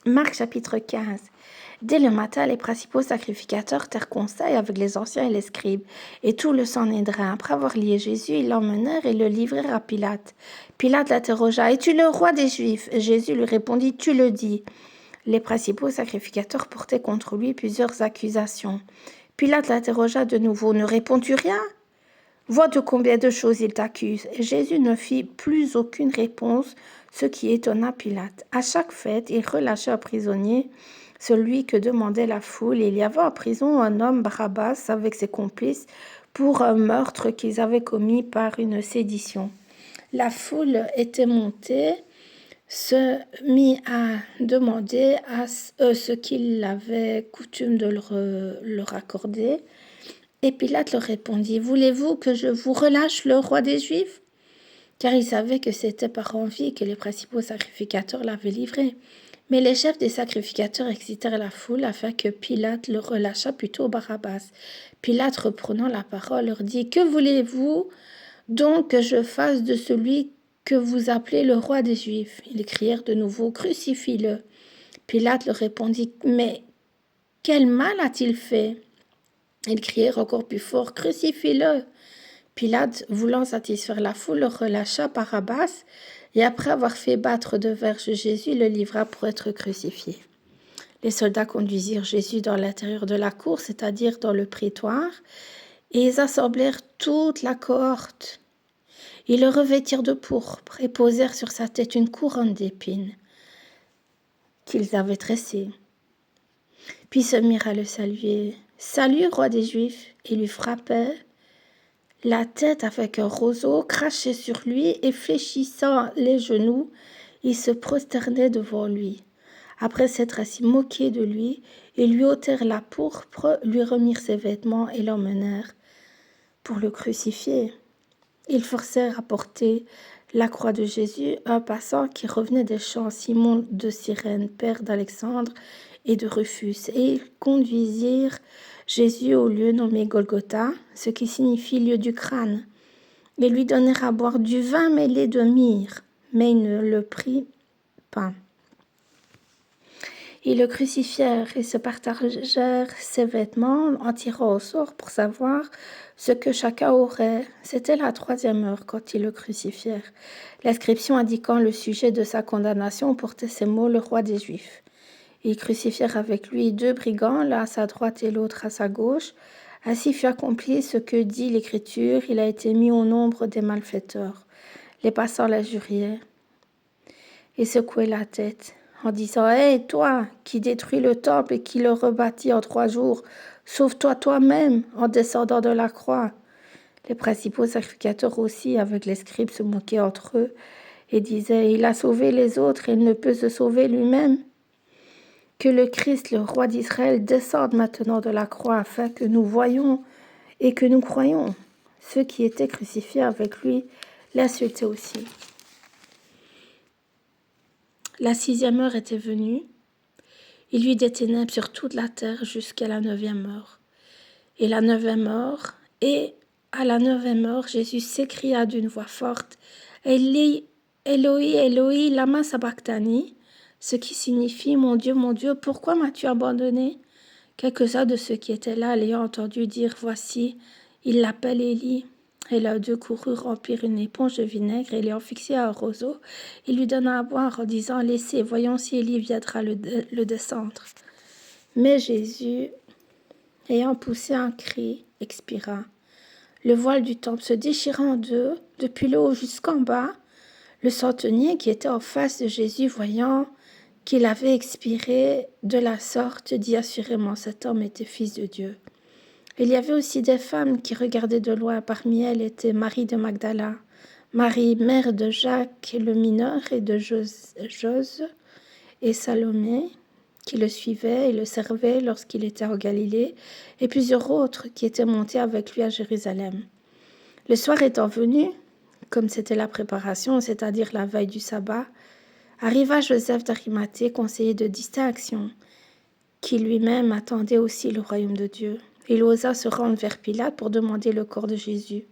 Marc chapitre 15. Dès le matin, les principaux sacrificateurs tinrent conseil avec les anciens et les scribes, et tout le Sanhédrin. Après avoir lié Jésus, ils l'emmenèrent et le livrèrent à Pilate. Pilate l'interrogea: « Es-tu le roi des Juifs ?» Et Jésus lui répondit: « Tu le dis. » Les principaux sacrificateurs portaient contre lui plusieurs accusations. Pilate l'interrogea de nouveau: « Ne réponds-tu rien ? Vois de combien de choses il t'accuse. » Et Jésus ne fit plus aucune réponse, ce qui étonna Pilate. À chaque fête, il relâchait un prisonnier, celui que demandait la foule. Il y avait en prison un homme, Barabbas, avec ses complices, pour un meurtre qu'ils avaient commis par une sédition. La foule était montée, se mit à demander à ce qu'il avait coutume de leur accorder. Et Pilate leur répondit: « Voulez-vous que je vous relâche le roi des Juifs ?» Car il savait que c'était par envie que les principaux sacrificateurs l'avaient livré. Mais les chefs des sacrificateurs excitèrent la foule afin que Pilate le relâchât plutôt Barabbas. Pilate, reprenant la parole, leur dit: « Que voulez-vous donc que je fasse de celui que vous appelez le roi des Juifs ?» Ils crièrent de nouveau: « Crucifie-le !» Pilate leur répondit: « Mais quel mal a-t-il fait ?» Ils crièrent encore plus fort: « Crucifie-le !» Pilate, voulant satisfaire la foule, le relâcha Barabbas, et après avoir fait battre de verges Jésus, le livra pour être crucifié. Les soldats conduisirent Jésus dans l'intérieur de la cour, c'est-à-dire dans le prétoire, et ils assemblèrent toute la cohorte. Ils le revêtirent de pourpre et posèrent sur sa tête une couronne d'épines qu'ils avaient tressée. Puis se mirent à le saluer. « Salut, roi des Juifs !» et lui frappaient la tête avec un roseau, crachaient sur lui et fléchissant les genoux, ils se prosternaient devant lui. Après s'être ainsi moqués de lui, ils lui ôtèrent la pourpre, lui remirent ses vêtements et l'emmenèrent pour le crucifier. Ils forcèrent à porter la croix de Jésus un passant qui revenait des champs, Simon de Cyrène, père d'Alexandre et de Rufus, et ils conduisirent Jésus au lieu nommé Golgotha, ce qui signifie lieu du crâne. Ils lui donnèrent à boire du vin mêlé de myrrhe, mais il ne le prit pas. Ils le crucifièrent et se partagèrent ses vêtements en tirant au sort pour savoir ce que chacun aurait. C'était la 3e heure quand ils le crucifièrent. L'inscription indiquant le sujet de sa condamnation portait ces mots: « Le roi des Juifs ». Ils crucifièrent avec lui 2 brigands, l'un à sa droite et l'autre à sa gauche. Ainsi fut accompli ce que dit l'Écriture: il a été mis au nombre des malfaiteurs. Les passants l'injuriaient et secouaient la tête en disant: « Hé, toi, qui détruis le temple et qui le rebâtis en 3 jours, sauve-toi toi-même en descendant de la croix. » Les principaux sacrificateurs aussi, avec les scribes, se moquaient entre eux et disaient: « Il a sauvé les autres et il ne peut se sauver lui-même. » Que le Christ, le roi d'Israël, descende maintenant de la croix afin que nous voyions et que nous croyions. Ceux qui étaient crucifiés avec lui l'insultaient aussi. La 6e heure était venue. Il y eut des ténèbres sur toute la terre jusqu'à la 9e heure. Et à la 9e heure, Jésus s'écria d'une voix forte: « Eli, Eloi, Eloi, lama sabachthani ?» ce qui signifie: « Mon Dieu, pourquoi m'as-tu abandonné ?» Quelques-uns de ceux qui étaient là, l'ayant entendu dire: « Voici, il l'appelle Élie. » Et l'un d'eux courut remplir une éponge de vinaigre et l'ayant fixée à un roseau, il lui donna à boire en disant: « Laissez, voyons si Élie viendra le descendre. » Mais Jésus, ayant poussé un cri, expira. Le voile du temple se déchira en 2, depuis le haut jusqu'en bas. Le centenier qui était en face de Jésus, voyant qu'il avait expiré de la sorte, dit assurément: « Cet homme était fils de Dieu. » Il y avait aussi des femmes qui regardaient de loin. Parmi elles était Marie de Magdala, Marie, mère de Jacques le mineur et de Jose, et Salomé, qui le suivait et le servait lorsqu'il était en Galilée, et plusieurs autres qui étaient montés avec lui à Jérusalem. Le soir étant venu, comme c'était la préparation, c'est-à-dire la veille du sabbat, arriva Joseph d'Arimathée, conseiller de distinction, qui lui-même attendait aussi le royaume de Dieu. Il osa se rendre vers Pilate pour demander le corps de Jésus.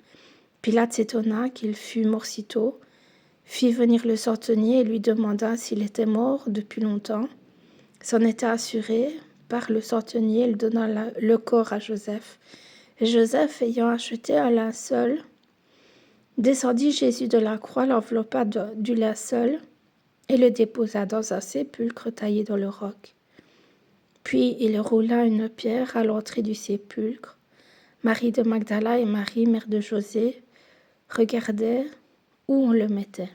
Pilate s'étonna qu'il fût mort si tôt, fit venir le centenier et lui demanda s'il était mort depuis longtemps. S'en était assuré. Par le centenier, il donna le corps à Joseph. Et Joseph, ayant acheté un linceul, descendit Jésus de la croix, l'enveloppa du linceul et le déposa dans un sépulcre taillé dans le roc. Puis il roula une pierre à l'entrée du sépulcre. Marie de Magdala et Marie, mère de José, regardaient où on le mettait.